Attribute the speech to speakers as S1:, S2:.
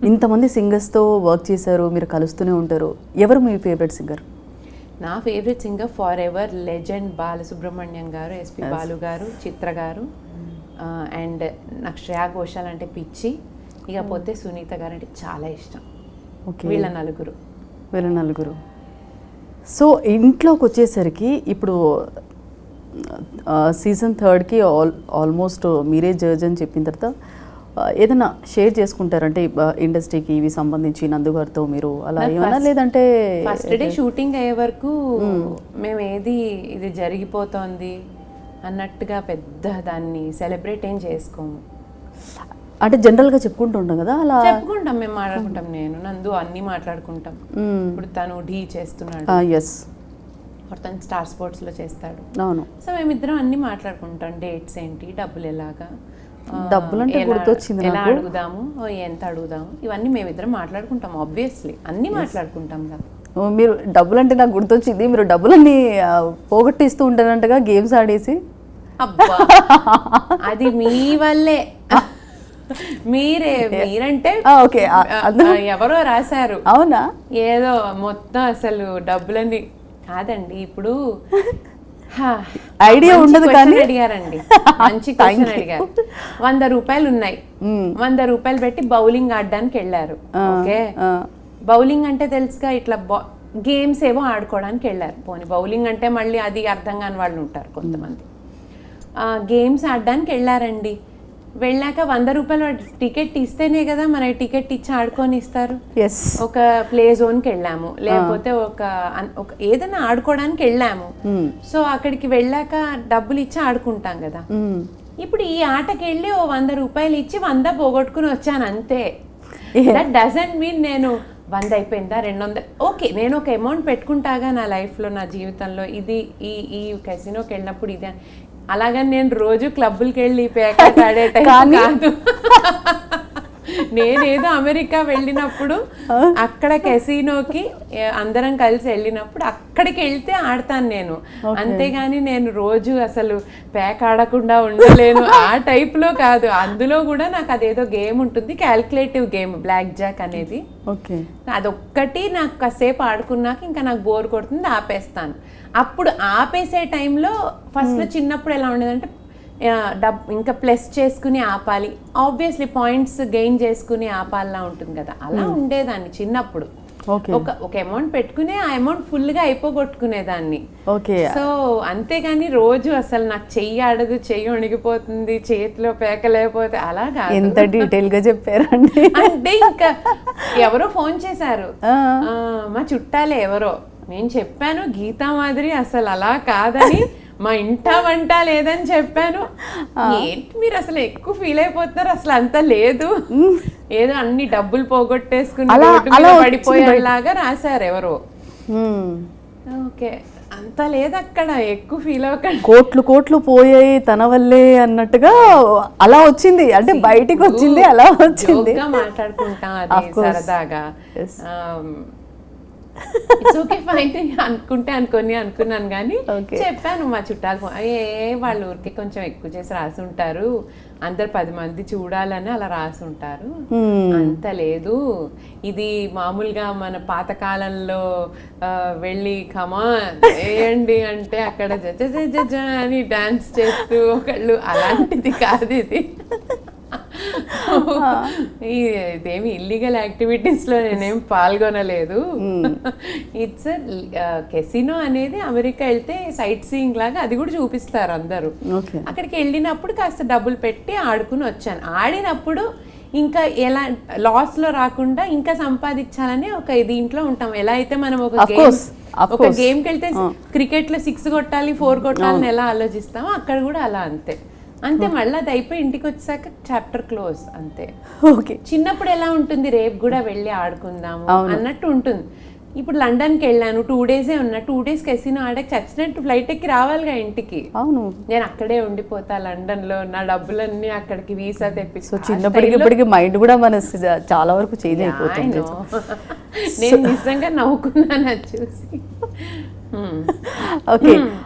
S1: ఇంతమంది సింగర్స్తో వర్క్ చేశారు, మీరు కలుస్తూనే ఉంటారు. ఎవరు మీ ఫేవరెట్ సింగర్?
S2: నా favourite singer for ever legend Balasubrahmanyam గారు, ఎస్పి బాలు గారు, చిత్ర గారు, అండ్ నాకు శ్రేయా ఘోషాల్ అంటే పిచ్చి, ఇకపోతే సునీత గారు అంటే చాలా ఇష్టం. వీళ్ళ నలుగురు. సో ఇంట్లోకి వచ్చేసరికి ఇప్పుడు సీజన్ 3కి ఆల్మోస్ట్ మీరే జడ్జ్ అని చెప్పిన తర్వాత ఏదైనా షేర్ చేసుకుంటారంటే ఇండస్ట్రీకి ఇవి సంబంధించి నందు గారితో మీరు అలా ఏమన్నా, లేదంటే ఫస్ట్ డే షూటింగ్ అయ్యే వరకు మేము ఇది జరిగిపోతోంది అన్నట్టుగా పెద్ద దాన్ని సెలబ్రేట్ ఏం చేసుకోము.
S1: అంటే జనరల్గా చెప్పుకుంటూ ఉంటాం కదా, అలా
S2: చెప్పుకుంటాం, మేము మాట్లాడుకుంటాం. నేను నందు అన్నీ మాట్లాడుకుంటాం. ఇప్పుడు తను ఢీ చేస్తున్నాడు,
S1: ఎస్,
S2: తను స్టార్ స్పోర్ట్స్లో చేస్తాడు.
S1: అవును.
S2: సో మేమిద్దరం అన్నీ మాట్లాడుకుంటాం. డేట్స్ ఏంటి, డబ్బులు ఎలాగా,
S1: డబ్బులు అంటే గుర్తొచ్చింది,
S2: ఎలా అడుగుదాము, ఎంత అడుగుదాము, ఇవన్నీ మేమిద్దరం మాట్లాడుకుంటాం. ఆబ్వియస్లీ అన్నీ మాట్లాడుకుంటాం కదా.
S1: మీరు డబ్బులు అంటే నాకు గుర్తొచ్చింది, మీరు డబ్బులన్నీ పోగొట్టిస్తూ ఉంటారంటగా గేమ్స్ ఆడేసి.
S2: అబ్బా, అది మీ వల్లే. మీరంటే
S1: ఓకే,
S2: ఎవరో రాశారు.
S1: అవునా?
S2: ఏదో మొత్తం అసలు డబ్బులన్నీ కాదండి. ఇప్పుడు
S1: ఐడియా ఉండదు కానీ
S2: అడిగారండి, మంచి క్వశ్చన్ అడిగారు. 100 రూపాయలు ఉన్నాయి, 100 రూపాయలు పెట్టి బౌలింగ్ ఆడడానికి వెళ్ళారు. ఓకే, బౌలింగ్ అంటే తెలుసుగా, ఇట్లా గేమ్స్ ఏవో ఆడుకోవడానికి వెళ్ళారు. పోనీ బౌలింగ్ అంటే మళ్ళీ అది అర్థం కాని వాళ్ళు ఉంటారు కొంతమంది. గేమ్స్ ఆడడానికి వెళ్ళారండి. వెళ్ళాక 100 రూపాయలు టికెట్ ఇస్తేనే కదా మన టికెట్ ఇచ్చి ఆడుకొని ఇస్తారు. ఒక ప్లే జోన్కి వెళ్ళాము, లేకపోతే ఒక ఏదైనా ఆడుకోవడానికి వెళ్ళాము. సో అక్కడికి వెళ్ళాక డబ్బులు ఇచ్చి ఆడుకుంటాం కదా. ఇప్పుడు ఈ ఆటకి వెళ్ళి 100 రూపాయలు ఇచ్చి 100 పోగొట్టుకుని వచ్చాను అంతే. దట్ డజంట్ మీన్ నేను 100 అయిపోయిందా 200. ఓకే, నేను ఒక అమౌంట్ పెట్టుకుంటాగా నా లైఫ్లో, నా జీవితంలో, ఇది ఈ కెసినోకి వెళ్ళినప్పుడు ఇదే. అలాగని నేను రోజు క్లబ్బులకి వెళ్ళి పేకాట ఆడే టైం కాదు. నేనేదో అమెరికా వెళ్ళినప్పుడు అక్కడ కెసినోకి అందరం కలిసి వెళ్ళినప్పుడు అక్కడికి వెళ్తే ఆడతాను నేను, అంతేగాని నేను రోజు అసలు పేక ఆడకుండా ఉండలేను ఆ టైప్లో కాదు. అందులో కూడా నాకు అదేదో గేమ్ ఉంటుంది, క్యాల్కులేటివ్ గేమ్, బ్లాక్ జాక్ అనేది. అదొక్కటి నాకు కాసేపు ఆడుకున్నాక ఇంకా నాకు బోర్ కొడుతుంది, ఆపేస్తాను. అప్పుడు ఆపేసే టైంలో ఫస్ట్లో చిన్నప్పుడు ఎలా ఉండేదంటే ఇంకా ప్లస్ చేసుకుని ఆపాలి, ఆబ్వియస్లీ పాయింట్స్ గెయిన్ చేసుకుని ఆపాలా ఉంటుంది కదా, అలా ఉండేదాన్ని చిన్నప్పుడు. ఒక అమౌంట్ పెట్టుకుని ఆ అమౌంట్ ఫుల్గా అయిపోగొట్టుకునేదాన్ని. సో అంతేగాని రోజు అసలు నాకు చెయ్యి ఆడదు, చెయ్యి వణిగిపోతుంది, చేతిలో పేక లేకపోతే అలాగా.
S1: ఎంత డీటెయిల్ గా చెప్పారండి.
S2: అంటే ఇంకా ఎవరో ఫోన్ చేశారు, మా చుట్టాలే ఎవరో. నేను చెప్పాను గీతా మాదిరి అసలు అలా కాదని, మా ఇంట వంట లేదని చెప్పాను. ఏంటి మీరు అసలు ఎక్కువ ఫీల్ అయిపోతున్నారు, అసలు అంత లేదు, ఏదో అన్ని డబ్బులు పోగొట్టేసుకుని పడిపోయేలాగా రాశారు ఎవరో. ఓకే, అంత లేదు అక్కడ, ఎక్కువ ఫీల్ అవ్వకండి.
S1: కోట్లు పోయాయి తన వల్లే అన్నట్టుగా అలా వచ్చింది, అంటే బయటికి వచ్చింది, అలా వచ్చింది.
S2: మాట్లాడుకుంటాం అది సరదాగా. ఇట్స్ ఓకే ఫైన్ అనుకున్నాను కానీ చెప్పాను మా చుట్టాలు, వాళ్ళ ఊరికి కొంచెం ఎక్కువ చేసి రాసి ఉంటారు, అందరు 10 మంది చూడాలని అలా రాసి ఉంటారు, అంత లేదు, ఇది మామూలుగా మన పాతకాలంలో వెళ్ళి కమా వేయండి అంటే అక్కడ జజ అని డాన్స్ చేస్తూ ఒకళ్ళు, అలాంటిది కాదు ఇది. ఇదేమి ఇల్లీగల్ యాక్టివిటీస్ లో నేనేం పాల్గొనలేదు. ఇట్స్ కెసినో అనేది అమెరికా వెళ్తే సైట్ సీయింగ్ లాగా అది కూడా చూపిస్తారు అందరూ. అక్కడికి వెళ్ళినప్పుడు కాస్త డబ్బులు పెట్టి ఆడుకుని వచ్చాను. ఆడినప్పుడు ఇంకా ఎలా లాస్ లో రాకుండా ఇంకా సంపాదించాలని ఒక దీంట్లో ఉంటాం. ఎలా అయితే మనం ఒక గేమ్కి వెళ్తే క్రికెట్ లో 6 కొట్టాలి 4 కొట్టాలని ఎలా ఆలోచిస్తామో అక్కడ కూడా అలా అంతే. మళ్ళీ అది అయిపోయి ఇంటికి వచ్చాక చాప్టర్ క్లోజ్ అంతే. చిన్నప్పుడు ఎలా ఉంటుంది, రేపు కూడా వెళ్ళి ఆడుకుందాము అన్నట్టు ఉంటుంది. ఇప్పుడు లండన్కి వెళ్ళాను, 2 డేసే ఉన్నా, 2 డేస్ కెసినో ఆడకి చచ్చినట్టు ఫ్లైట్ ఎక్కి రావాలిగా ఇంటికి.
S1: అవును, నేను
S2: అక్కడే ఉండిపోతా లండన్ లో, నా డబ్బులన్నీ అక్కడికి వీసా తెప్పించి.
S1: చిన్నప్పటికి మైండ్ కూడా మన చాలా వరకు చేంజ్ అయిపోతుంది.
S2: నేను నిజంగా నవ్వుకున్నాను అది చూసి.
S1: ఓకే,